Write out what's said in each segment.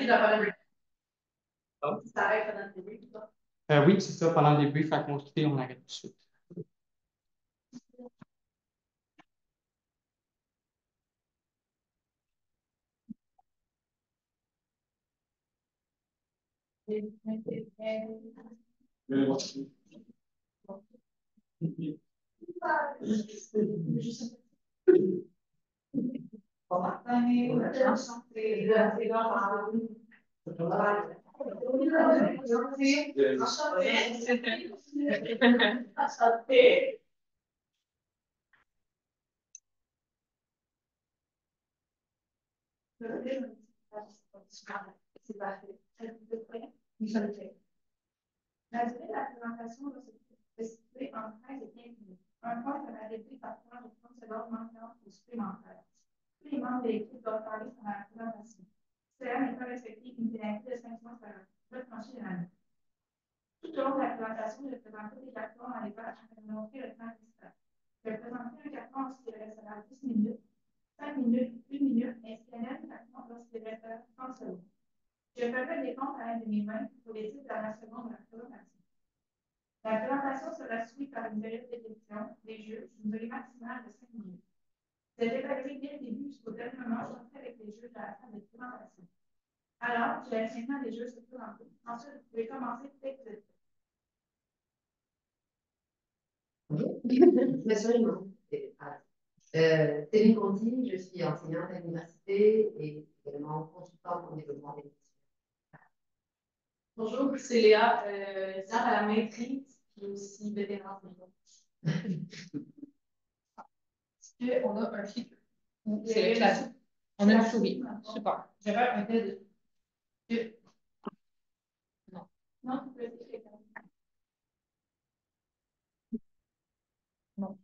arrêté pendant le Ah. break. Ça arrête pendant le break. Oui, c'est ça, pendant le débrief, fait qu'on quitte, on arrête tout de suite. C'est parfait. La durée de la présentation va se situer entre 13 et 15 minutes. Un point sera réduit par 30 et 30 secondes manquantes ou supplémentaires. Tous les membres de l'équipe doivent parler pendant la présentation. Si cela n'est pas respecté, une pénalité de 5 mois sera retranchée de l'année. Tout au long de la présentation, je présenterai des cartons dans les pages afin de montrer le temps restant. Je vais présenter un carton lorsqu'il restera 10 minutes, 5 minutes, 1 minute, ainsi qu'un autre carton lorsqu'il restera 30 secondes. Je ferai des comptes à l'aide de mes mains pour les 10 dernières secondes de la présentation. La présentation sera suivie par une période de questions, des jeux, une durée maximale de 5 minutes. Vous êtes évalué dès le début jusqu'au dernier moment, j'entrerai avec les jeux de la salle de présentation. Alors, je laisse maintenant les jeux se présenter. Ensuite, vous pouvez commencer dès que vous êtes Bien sûr, Céline Conti, je suis enseignante à l'université et également consultante en développement des métiers. Bonjour, c'est Léa, étudiante à la maîtrise, puis aussi vétérinaire. Est-ce qu'on a un chiffre? C'est le classique. On a une souris. Super. J'aurais un tel de. Non. Non, vous pouvez écrire. Non.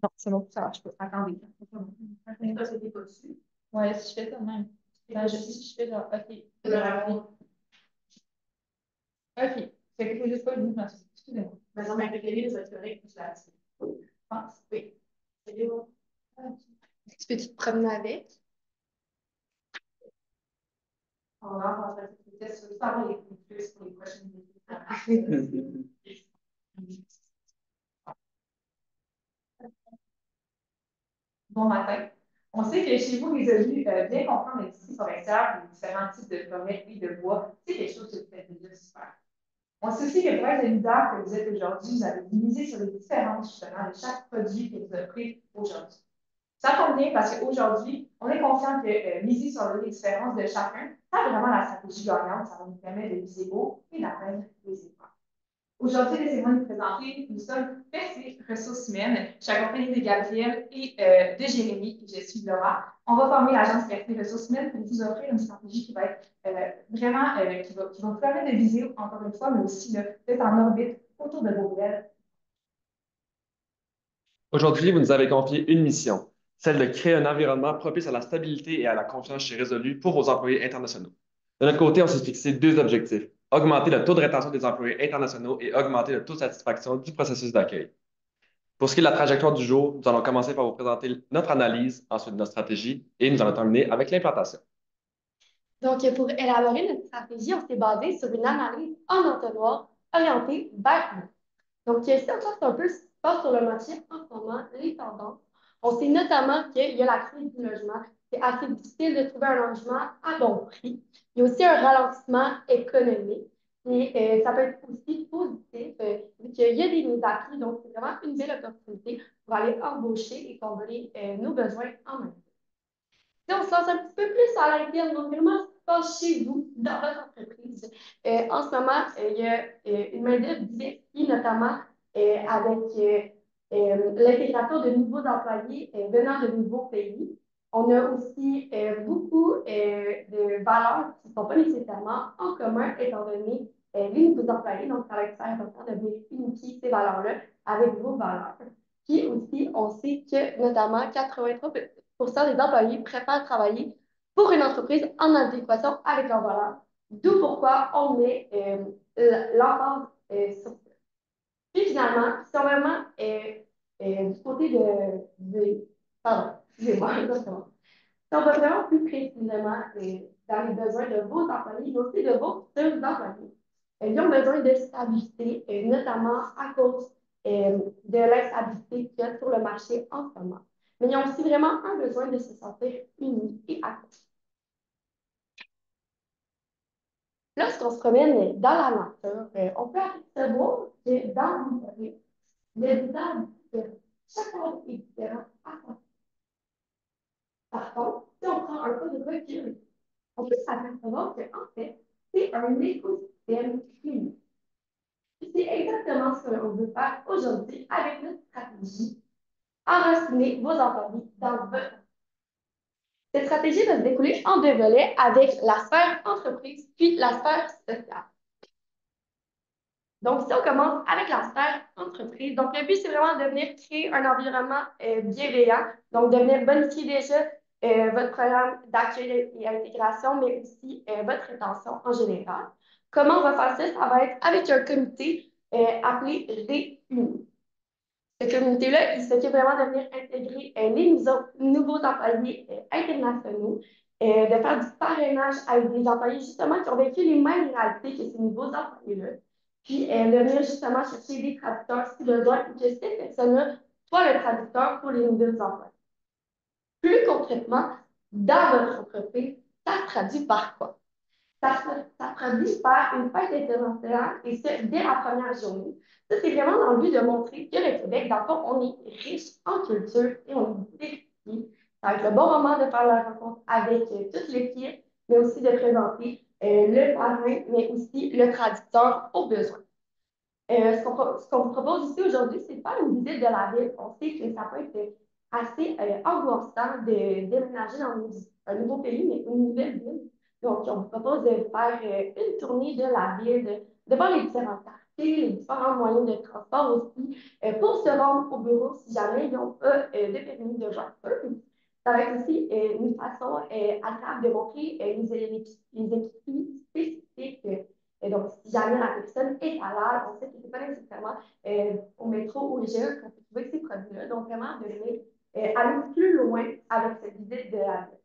Non, c'est bon, ça marche pas. Attendez. Ça, c'était pas dessus. Ouais, si je fais ça de même. Ben, si je fais genre, OK. OK. Fait que faut juste pas le mouvement. Excusez-moi. Ben, non, mais avec les livres, vous êtes correct, je l'ai. Je pense. Oui. C'est bon. Tu peux te promener avec? On va faire des tests sur ça, les plus pour les prochaines minutes. Bon matin. On sait que chez vous, les élus, bien comprendre l'industrie forestière, les différents types de forêts et de bois, c'est quelque chose que vous faites déjà super. On sait aussi que pour être le leader que vous êtes aujourd'hui, vous avez misé sur les différences justement de chaque produit que vous offrez aujourd'hui. Ça tombe bien parce qu'aujourd'hui, on est conscient que miser sur les différences de chacun, c'est vraiment la stratégie gagnante, ça va nous permettre de viser haut et d'atteindre les étoiles. Aujourd'hui, laissez-moi nous présenter. Nous sommes PC Ressources humaines. Je suis accompagnée de Gabrielle et de Jérémy. Je suis Laura. On va former l'agence PC Ressources humaines pour vous offrir une stratégie qui va être vraiment, qui va vous permettre de viser, encore une fois, mais aussi d'être en orbite autour de vos rêves. Aujourd'hui, vous nous avez confié une mission, celle de créer un environnement propice à la stabilité et à la confiance chez Résolu pour vos employés internationaux. De notre côté, on s'est fixé deux objectifs, augmenter le taux de rétention des employés internationaux et augmenter le taux de satisfaction du processus d'accueil. Pour ce qui est de la trajectoire du jour, nous allons commencer par vous présenter notre analyse, ensuite notre stratégie, et nous allons terminer avec l'implantation. Donc, pour élaborer notre stratégie, on s'est basé sur une analyse en entonnoir orientée vers nous. Donc, si on passe un peu ce qui se passe sur le marché en ce moment, les tendances, on sait notamment qu'il y a la crise du logement. C'est assez difficile de trouver un logement à bon prix. Il y a aussi un ralentissement économique. Et ça peut être aussi positif, vu qu'il y a des mises à prix. Donc, c'est vraiment une belle opportunité pour aller embaucher et combler nos besoins en même temps. Si on se lance un petit peu plus à l'interne, donc vraiment, ce qui se passe chez vous, dans votre entreprise. En ce moment, il y a une main-d'œuvre diversifiée, notamment avec l'intégration de nouveaux employés venant de nouveaux pays. On a aussi beaucoup de valeurs qui ne sont pas nécessairement en commun, étant donné les nouveaux employés. Donc, ça va être très important de bien unifier ces valeurs-là avec vos valeurs. Puis aussi, on sait que notamment 83% des employés préfèrent travailler pour une entreprise en adéquation avec leurs valeurs. D'où pourquoi on met l'emphase sur ça. Puis finalement, si on vraiment du côté pardon, excusez-moi, si on va vraiment plus précisément dans les besoins de vos employés, mais aussi de vos futurs employés. Ils ont besoin de stabilité, notamment à cause de l'instabilité qu'il y a sur le marché en ce moment. Mais ils ont aussi vraiment un besoin de se sentir unis et actifs. Lorsqu'on se promène dans la nature, on peut apercevoir que dans une forêt, les arbres différents. Chaque arbre est différent à sa façon. Par contre, si on prend un peu de recul, on peut s'apercevoir qu'en fait, c'est un écosystème unique. C'est exactement ce que l'on veut faire aujourd'hui avec notre stratégie. Enraciner vos employés dans votre. Cette stratégie va se découler en deux volets avec la sphère entreprise puis la sphère sociale. Donc, si on commence avec la sphère entreprise, donc le but, c'est vraiment de venir créer un environnement bienveillant, donc de venir bonifier déjà votre programme d'accueil et intégration, mais aussi votre rétention en général. Comment on va faire ça? Ça va être avec un comité appelé Réuni. Ce comité-là, il s'occupe vraiment de venir intégrer les nouveaux employés internationaux, de faire du parrainage avec des employés justement qui ont vécu les mêmes réalités que ces nouveaux employés-là, puis de venir justement chercher des traducteurs si besoin, et que cette personne-là soit le traducteur pour les nouveaux employés. Plus concrètement, dans votre entreprise, ça se traduit par quoi? Ça se traduit par une fête internationale et ce, dès la première journée. Ça, c'est vraiment dans le but de montrer que le Québec, dans le fond, on est riche en culture et on est diversifié. Ça va être le bon moment de faire la rencontre avec toute l'équipe, mais aussi de présenter le parrain, mais aussi le traducteur aux besoins. Ce qu'on vous propose ici aujourd'hui, c'est de faire une visite de la ville. On sait que ça peut être assez angoissant de déménager dans un nouveau pays, mais une nouvelle ville. Donc, on vous propose de faire une tournée de la ville, de voir les différents quartiers, les différents moyens de transport aussi, pour se rendre au bureau si jamais ils n'ont pas de permis de voiture. Ça va être aussi une façon agréable de montrer les équipes spécifiques. Et donc, si jamais la personne est à l'âge, on sait que ce n'est pas nécessairement au métro ou au IGA qu'on peut trouver ces produits-là. Donc, vraiment, de venir aller plus loin avec cette visite de la ville.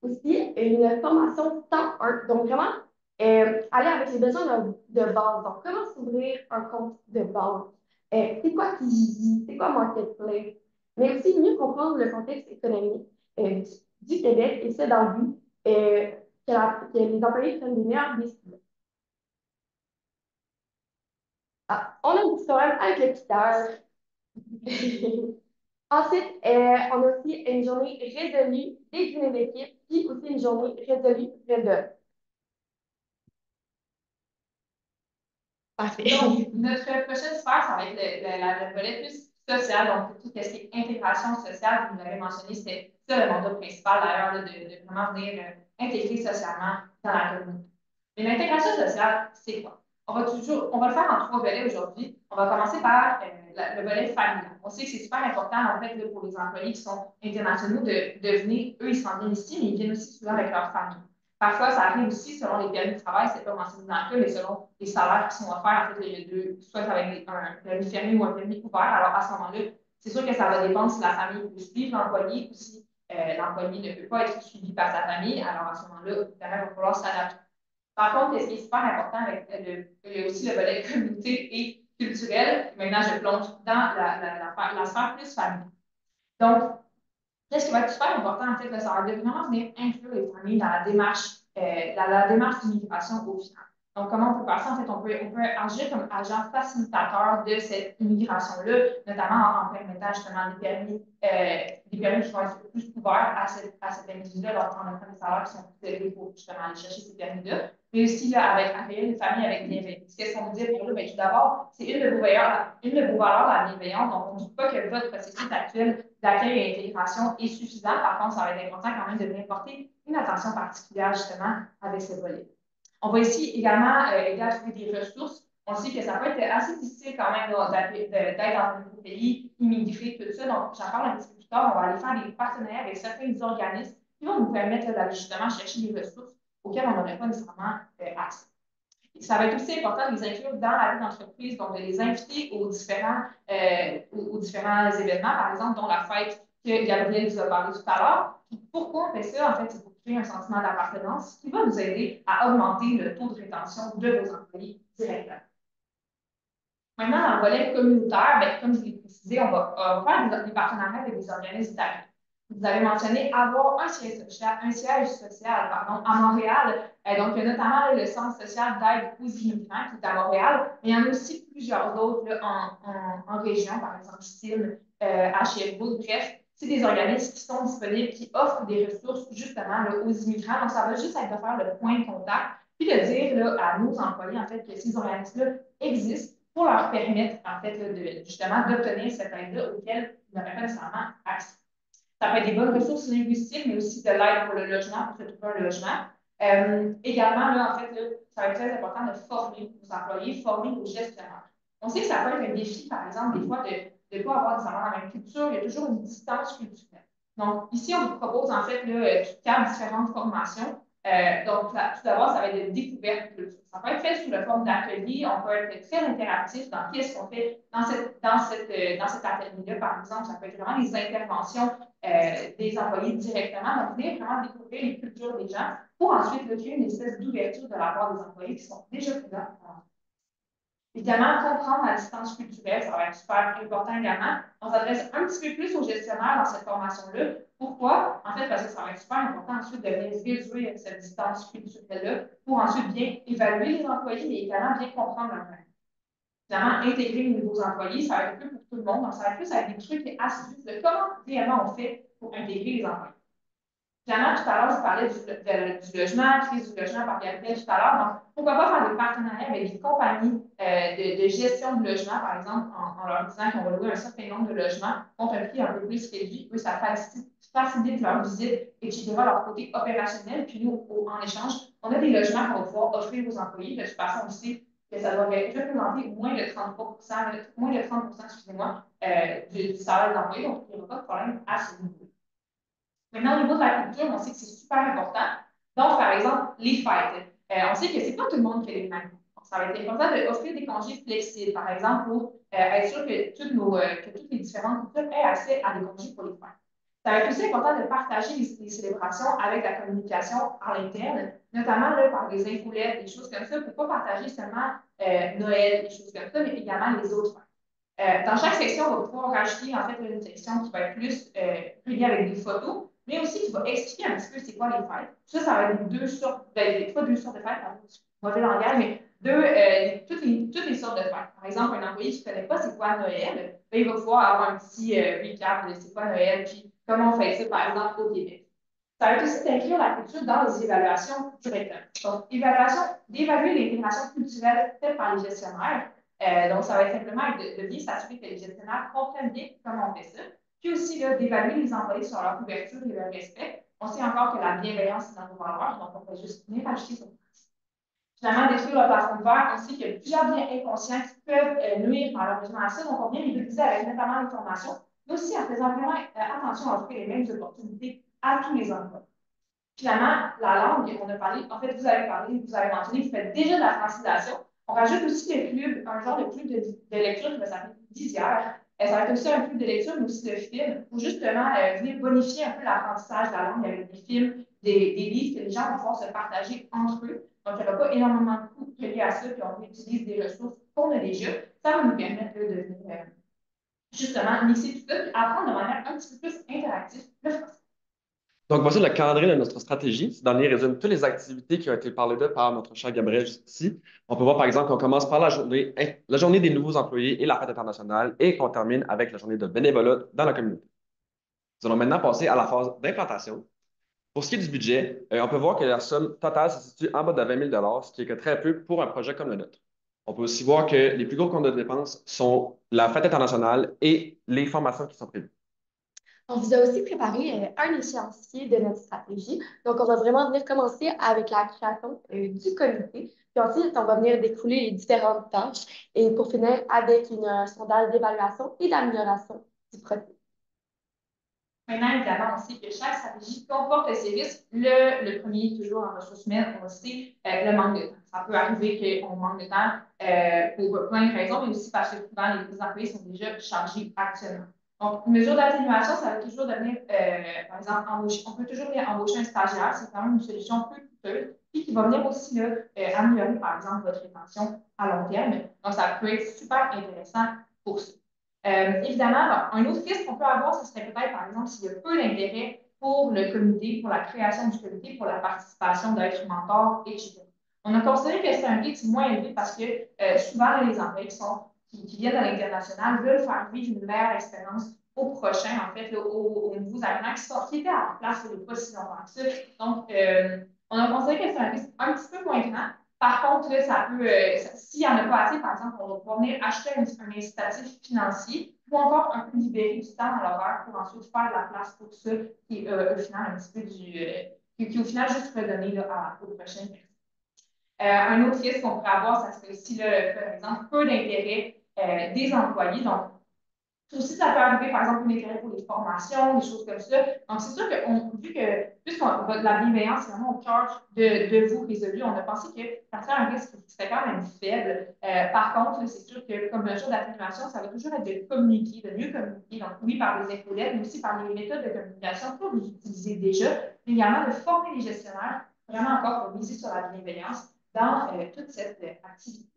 Aussi, une formation temps 1. Donc, vraiment, aller avec les besoins de base. Donc, comment s'ouvrir un compte de banque? C'est quoi Kijiji? C'est quoi Marketplace? Mais aussi, mieux comprendre le contexte économique du Québec et ça dans le but que les employés prennent des meilleures décisions. Ah, on a un petit problème avec le quitteur. Ensuite, on a aussi une journée résolue des dîners d'équipe, puis aussi une journée résolue de. Parfait. Donc, notre prochaine sphère, ça va être le volet plus social, donc tout ce qui est intégration sociale, vous l'avez mentionné, c'est ça le mandat principal d'ailleurs, de vraiment venir intégrer socialement dans la communauté. Mais l'intégration sociale, c'est quoi? On va le faire en trois volets aujourd'hui. On va commencer par le volet familial. On sait que c'est super important, en fait, là, pour les employés qui sont internationaux de venir, eux, ils s'en viennent ici, mais ils viennent aussi souvent avec leur famille. Parfois, ça arrive aussi, selon les permis de travail, c'est pas mentionné dans le cas, mais selon les salaires qui sont offerts, en fait, il y a deux, soit avec un permis fermé ou un permis ouvert. Alors, à ce moment-là, c'est sûr que ça va dépendre si la famille peut suivre l'employé ou si l'employé ne peut pas être suivi par sa famille. Alors, à ce moment-là, évidemment, il va falloir s'adapter. Par contre, ce qui est super important avec il y a aussi le volet communauté et culturel. Maintenant, je plonge dans la sphère plus famille. Donc, qu'est-ce qui va être super important, en fait, ça va vraiment venir inclure les familles dans la démarche d'immigration au final. Donc, comment on peut faire ça? En fait, on peut agir comme agent facilitateur de cette immigration-là, notamment en permettant justement des permis qui vont être plus ouverts à cet individu-là, donc en offrant des salaires qui sont plus élevés pour justement aller chercher ces permis-là. Mais aussi, là, avec accueillir une famille avec bienveillance. Qu'est-ce qu'on veut dire par là? Bien, tout d'abord, c'est une de vos valeurs, la bienveillance. Donc, on ne dit pas que votre processus actuel d'accueil et d'intégration est suffisant. Par contre, ça va être important quand même de venir porter une attention particulière justement avec ce volet. On va ici également aider à trouver des ressources. On sait que ça peut être assez difficile quand même d'être dans un nouveau pays, immigrer, tout ça. Donc, j'en parle un petit peu plus tard. On va aller faire des partenariats avec certains organismes qui vont nous permettre d'aller justement chercher des ressources auxquelles on n'aurait pas nécessairement accès. Ça va être aussi important de les inclure dans la vie d'entreprise, donc de les inviter aux différents événements, par exemple, dont la fête que Gabriel vous a parlé tout à l'heure. Pourquoi on fait ça? En fait, c'est pour créer un sentiment d'appartenance qui va nous aider à augmenter le taux de rétention de vos employés directement. Maintenant, dans le volet communautaire, bien, comme je l'ai précisé, on va faire des partenariats avec des organismes d'affaires. Vous avez mentionné avoir un siège social pardon, à Montréal. Donc, il y a notamment le Centre social d'aide aux immigrants qui est à Montréal, mais il y en a aussi plusieurs autres là, en région, par exemple, style à Sherbrooke. Bref, c'est des organismes qui sont disponibles, qui offrent des ressources justement là, aux immigrants. Donc, ça va juste être de faire le point de contact, puis de dire là, à nos employés, en fait, que ces organismes-là existent pour leur permettre, en fait, justement, d'obtenir cette aide-là auquel ils n'auraient pas nécessairement accès. Ça peut être des bonnes ressources linguistiques, mais aussi de l'aide pour le logement, pour se trouver un logement. Également, là, en fait, là, ça va être très important de former nos employés, former nos gestionnaires. On sait que ça peut être un défi, par exemple, des fois, de ne pas avoir nécessairement la même culture. Il y a toujours une distance culturelle. Donc, ici, on vous propose, en fait, là, 4 différentes formations. Donc, tout d'abord, ça va être de découverte de culture. Ça peut être fait sous la forme d'ateliers. On peut être très interactif dans qu'est-ce qu'on fait dans cet atelier-là. Par exemple, ça peut être vraiment des interventions des employés directement, donc venir vraiment découvrir les cultures des gens pour ensuite créer une espèce d'ouverture de la part des employés qui sont déjà présents. Évidemment, comprendre la distance culturelle, ça va être super important également. On s'adresse un petit peu plus aux gestionnaires dans cette formation-là. Pourquoi? En fait, parce que ça va être super important ensuite de bien réduire cette distance culturelle-là pour ensuite bien évaluer les employés, mais également bien comprendre leur langue. Évidemment, intégrer les nouveaux employés, ça va être un peu pour tout le monde. Donc, ça va être plus avec des trucs et astuces de comment réellement on fait pour intégrer les employés. Finalement, tout à l'heure, je parlais du logement, crise du logement par Gabriel tout à l'heure. Donc, pourquoi pas faire des partenariats avec des compagnies de gestion de logement, par exemple, en leur disant qu'on va louer un certain nombre de logements contre un prix un peu plus réduit. Eux, ça facilite leur visite, etc., leur côté opérationnel. Puis nous, en échange, on a des logements qu'on va pouvoir offrir aux employés. De toute façon, on sait que ça doit représenter moins de 30%, excusez-moi, du salaire de l'employé. Donc, il n'y aura pas de problème à ce niveau. Maintenant, au niveau de la culture, on sait que c'est super important. Donc, par exemple, les fêtes. On sait que ce n'est pas tout le monde qui a les mêmes. Donc, ça va être important d'offrir des congés flexibles, par exemple, pour être sûr que toutes les différentes cultures aient accès à des congés pour les fêtes. Ça va être aussi important de partager les célébrations avec la communication à l'interne, notamment là, par des infolettes, des choses comme ça, pour ne pas partager seulement Noël, des choses comme ça, mais également les autres fêtes. Dans chaque section, on va pouvoir rajouter en fait une section qui va être plus reliée avec des photos, mais aussi qui va expliquer un petit peu c'est quoi les fêtes. Ça va être deux sortes, pas deux sortes de fêtes, mauvais langage, mais toutes les sortes de fêtes. Par exemple, un employé qui ne connaît pas c'est quoi Noël, ben, il va pouvoir avoir un petit recap de c'est quoi Noël, puis comment on fait ça, par exemple, au Québec. Ça va être aussi d'inclure la culture dans les évaluations directement. Donc, d'évaluer l'intégration culturelle faite par les gestionnaires. Donc, ça va être simplement de bien s'assurer que les gestionnaires comprennent bien comment on fait ça. Puis aussi, d'évaluer les employés sur leur ouverture et leur respect. On sait encore que la bienveillance est dans nos valeurs, donc on va juste venir ajouter ça. Finalement, détruire le plafond de verre, on sait qu'il y a plusieurs biens inconscients qui peuvent nuire malheureusement à ça. Donc, on vient les utiliser avec notamment l'information, mais aussi en faisant vraiment attention à offrir les mêmes opportunités à tous les emplois. Finalement, la langue, on a parlé, en fait, vous avez mentionné, vous faites déjà de la francisation. On rajoute aussi un genre de club de lecture qui va s'appeler Dizière. Ça va être aussi un club de lecture, mais aussi de films, pour justement venir bonifier un peu l'apprentissage de la langue avec des films, des livres que les gens vont pouvoir se partager entre eux. Donc, il n'y aura pas énormément de coûts reliés à ça, puis on utilise des ressources qu'on a déjà. Ça va nous permettre de venir justement mixer tout ça, puis apprendre de manière un petit peu plus interactive le français. Donc, voici le calendrier de notre stratégie. Ce dernier résume toutes les activités qui ont été parlées de par notre cher Gabriel jusqu'ici. On peut voir, par exemple, qu'on commence par la journée des nouveaux employés et la fête internationale et qu'on termine avec la journée de bénévolat dans la communauté. Nous allons maintenant passer à la phase d'implantation. Pour ce qui est du budget, on peut voir que la somme totale se situe en bas de 20 000 ce qui est que très peu pour un projet comme le nôtre. On peut aussi voir que les plus gros comptes de dépenses sont la fête internationale et les formations qui sont prévues. On vous a aussi préparé un échéancier de notre stratégie. Donc, on va vraiment venir commencer avec la création du comité. Puis ensuite, on va venir découler les différentes tâches et pour finir avec un sondage d'évaluation et d'amélioration du processus. Maintenant, évidemment, on sait que chaque stratégie comporte ses risques. Le premier, toujours en ressources humaines, on le sait, le manque de temps. Ça peut arriver qu'on manque de temps pour plein de raisons, mais aussi parce que souvent, les employés sont déjà chargés actuellement. Donc, une mesure d'atténuation, ça va toujours devenir, par exemple, embaucher. On peut toujours venir embaucher un stagiaire, c'est quand même une solution peu coûteuse, puis qui va venir aussi là, améliorer, par exemple, votre rétention à long terme. Donc, ça peut être super intéressant pour ça. Évidemment, un autre risque qu'on peut avoir, ce serait peut-être, par exemple, s'il y a peu d'intérêt pour le comité, pour la création du comité, pour la participation d'être mentor, etc. On a considéré que c'est un risque moins élevé parce que souvent, les employés qui viennent à l'international veulent faire vivre une meilleure expérience aux prochains, en fait, là, aux nouveaux arrivants qui étaient en place il n'y a pas si longtemps que ça. Donc, on a considéré que c'est un risque un petit peu moins grand. Par contre, là, ça peut, s'il n'y en a pas assez, par exemple, on va pouvoir venir acheter un incitatif financier ou encore un peu libérer du temps à l'horaire pour ensuite faire de la place pour ça qui est au final un petit peu qui au final juste redonner là, aux prochaines personnes. Un autre risque qu'on pourrait avoir, ça serait aussi, là, par exemple, peu d'intérêt des employés. Donc, aussi, ça peut arriver, par exemple, un intérêt pour les formations, des choses comme ça. Donc, c'est sûr que, vu que, puisque la bienveillance est vraiment au cœur de vous résolu, on a pensé que ça serait un risque qui serait quand même faible. Par contre, c'est sûr que, comme mesure d'atténuation, ça va toujours être de communiquer, de mieux communiquer. Donc, oui, par des infolettes, mais aussi par les méthodes de communication que vous utilisez déjà, mais également de former les gestionnaires, vraiment encore pour miser sur la bienveillance dans toute cette activité.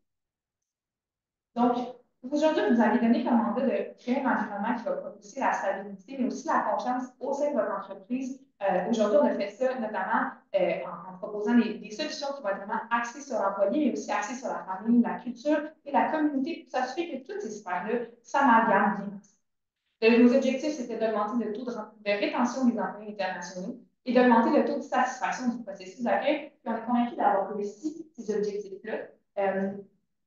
Donc, aujourd'hui, vous avez donné comme mandat de créer un environnement qui va propulser la stabilité, mais aussi la confiance au sein de votre entreprise. Aujourd'hui, on a fait ça notamment en proposant des solutions qui vont être vraiment axées sur l'employé, mais aussi axées sur la famille, la culture et la communauté pour s'assurer que toutes ces sphères-là s'amalgament bien. Nos objectifs, c'était d'augmenter le taux de rétention des employés internationaux et d'augmenter le taux de satisfaction du processus d'accueil. Puis on est convaincu d'avoir réussi ces objectifs-là.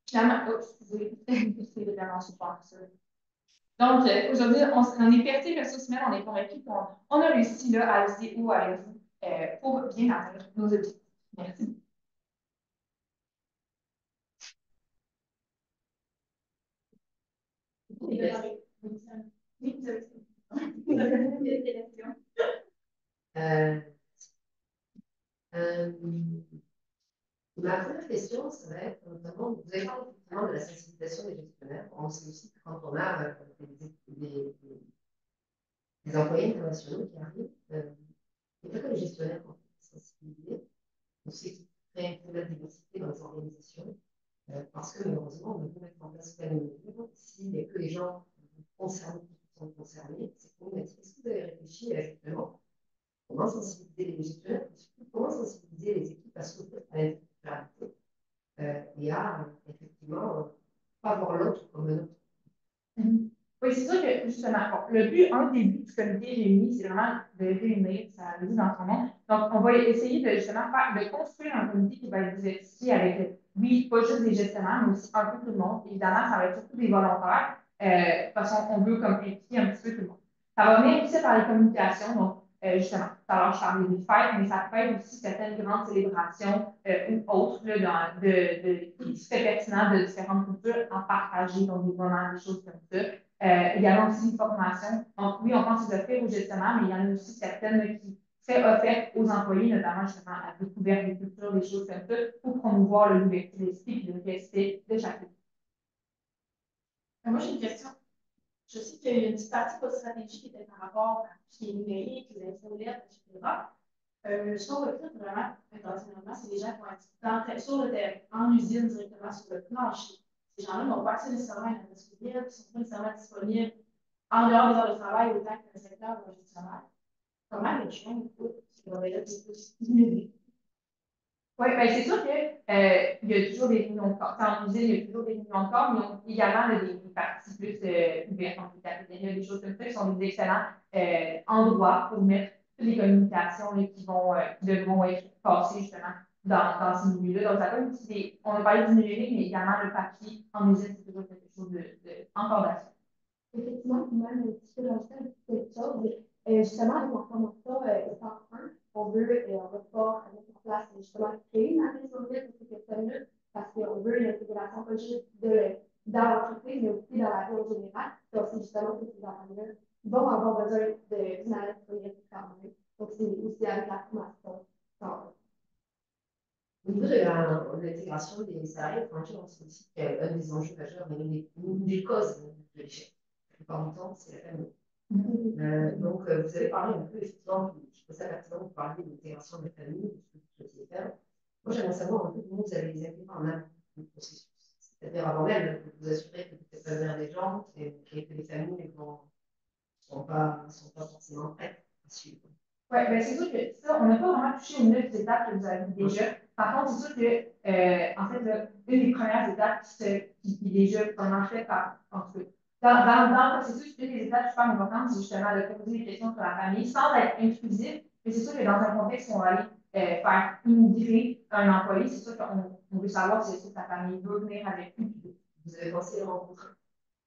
Finalement, excusez, c'est vraiment super ça. Donc, aujourd'hui, on est perdu ressources humaines, on est convaincu qu'on a réussi là, à utiliser ou avec vous pour bien atteindre nos objectifs. Merci. Oui, vous avez des questions. Ma première question, ça va être notamment, vous avez parlé effectivement de la sensibilisation des gestionnaires. On sait aussi que quand on a des employés internationaux qui arrivent, il faut que les gestionnaires sont sensibilisés. On sait qu'il crée un problème de diversité dans les organisations, parce que malheureusement, on peut mettre en place plein de mesures. S'il n'y a que les gens concernés qui sont concernés, c'est problématique. Est-ce que vous avez réfléchi à justement comment sensibiliser les gestionnaires, comment sensibiliser les équipes à s'ouvrir à l'interculturalité et à effectivement pas voir l'autre comme un autre? Oui, c'est sûr que justement, le but, un des buts du comité réuni, c'est vraiment de réunir, ça le dit dans son nom. Donc, on va essayer de justement de construire un comité qui va être diversifié avec, oui, pas juste des gestionnaires, mais aussi un peu tout le monde. Évidemment, ça va être surtout des volontaires, parce qu'on veut comme impliquer un petit peu tout le monde. Ça va venir aussi par les communications, donc justement, tout à l'heure, je parlais des fêtes, mais ça peut être aussi certaines grandes célébrations ou autres là, qui seraient pertinentes de différentes cultures en partager, donc des moments, des choses comme ça. Également aussi une formation. Donc, oui, on pense les offrir aux gestionnaires, mais il y en a aussi certaines qui seraient offertes aux employés, notamment justement à la découverte des cultures, des choses comme ça, pour promouvoir l'ouverture d'esprit et le respect de chacun. Moi, j'ai une question. Je sais qu'il y a une petite partie de votre stratégie qui était par rapport à tout ce qui est numérique, les infolettes, etc. Ce qu'on recrute vraiment intentionnellement, c'est des gens qui vont être sur le terrain, en usine directement sur le plancher. Ces gens-là n'ont pas accès nécessairement à la disponible, ils ne sont pas nécessairement disponibles en dehors des heures de travail autant que le secteur de gestionnaire. Comment les gens écoutent ces là plus Oui, ben c'est sûr qu'il y a toujours des réunions de corps. Quand on disait, il y a toujours des réunions de corps, mais également des parties plus ouvertes, donc il y a des choses comme ça qui sont des excellents endroits pour mettre toutes les communications là, qui devront être passées justement dans ces milieux-là. Donc, ça peut être on a parlé du numérique, mais également le papier en usine, c'est toujours quelque chose encore d'assez. Effectivement, même un petit peu rajouter une petite chose. Justement, avec mon formation étape 1, on veut pouvoir mettre en place justement créer une analyse sur le pour ces personnes-là, parce qu'on veut une intégration pas juste dans l'entreprise, mais aussi dans la vie en général. Donc, c'est justement que ces enfants-là vont avoir besoin d'une aide pour quand même. Donc, c'est aussi avec la formation. Au niveau de l'intégration des salariés étrangers, on sait aussi qu'un des enjeux majeurs, mais une des causes de l'échec, la plupart du temps, c'est la famille. Donc, vous avez parlé un peu, effectivement, je trouve ça pertinent de parler de l'intégration de la famille, de ce que vous souhaitiez faire. Moi, j'aimerais savoir un peu comment vous avez les intégrés en amont du processus. C'est-à-dire avant même de vous assurer que vous faites pas venir des gens et que les familles ne sont pas forcément prêtes à suivre. Oui, bien c'est sûr que ça, on n'a pas vraiment touché aux 9 étapes que vous avez déjà. Par contre, c'est sûr que, en fait, là, une des premières étapes qui est déjà vraiment faite en tout cas, dans le processus, une des étapes super importantes, c'est justement de poser des questions sur la famille sans être intrusif. Mais c'est sûr que dans un contexte où on va aller faire immigrer un employé, c'est sûr qu'on veut savoir si sa famille veut venir avec lui. Vous avez pensé à rencontrer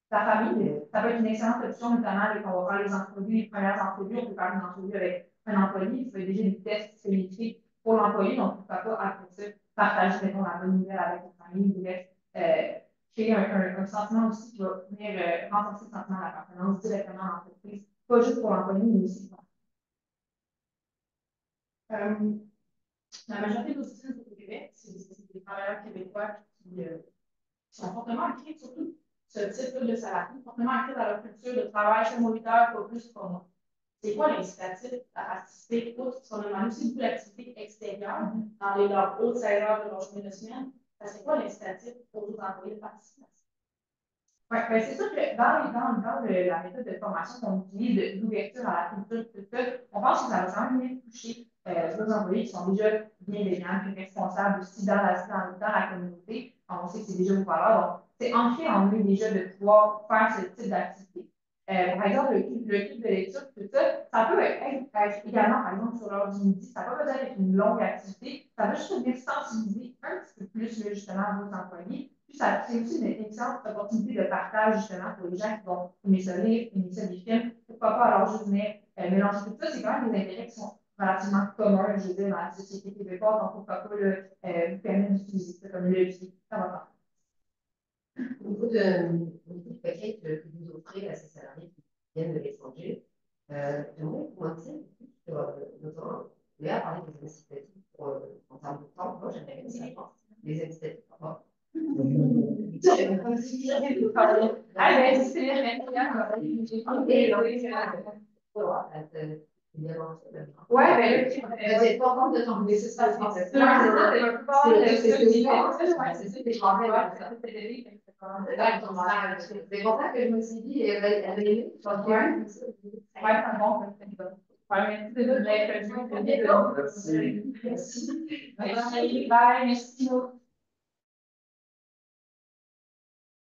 sa famille, ça peut être une excellente option, notamment quand on va faire les entrevues, les premières entrevues, on peut faire une entrevue avec un employé, il fait déjà des tests spécifiques pour l'employé, donc pourquoi pas après ça, partager mettons, la bonne nouvelle avec la famille, bref, créer un sentiment aussi qui va venir renforcer le sentiment d'appartenance directement à l'entreprise, pas juste pour l'employé, mais aussi pour la majorité des officines au Québec, c'est des travailleurs québécois qui sont fortement ancrés, surtout ce type de salariés, fortement ancrés dans leur culture de travail, chez moi 8 heures, pas plus pour moi. C'est quoi l'incitatif à participer, outre qu'on demande aussi beaucoup d'activités extérieures dans leurs hautes 16 heures de leur journée de semaine? C'est quoi l'incitatif pour les employés de participer? Oui, ben c'est sûr que dans la méthode de formation qu'on utilise d'ouverture à la culture, tout ça, on pense que ça va quand même venir toucher les employés qui sont déjà bienveillants, puis responsables aussi dans la communauté. On sait que c'est déjà vos valeurs. Donc, c'est ancré en eux déjà de pouvoir faire ce type d'activité. Par exemple, le club de lecture, tout ça, ça peut être également, par exemple, sur l'heure du midi, ça peut peut-être être une longue activité, ça va juste venir sensibiliser un petit peu plus justement vos employés. Puis ça c'est aussi une excellente opportunité de partage justement pour les gens qui vont aimer ça lire, aimer ça des films. Pourquoi pas alors juste venir mélanger tout ça, c'est quand même des intérêts qui sont relativement communs, je veux dire, dans la société québécoise, donc pourquoi pas vous permettre d'utiliser ça comme levier. Ça va faire. Au niveau du paquet que vous offrez à ces salariés qui viennent de l'étranger, j'aimerais que vous m'en disiez un peu plus sur, notamment, Léa a parlé des incitatifs en termes de temps. Moi, j'aimerais bien savoir les incitatifs. Ouais, ben c'est pas compte de ton nécessaire. C'est pour ça que je me suis dit, elle a aimé. Ouais, c'est bon. Merci. Bye, merci.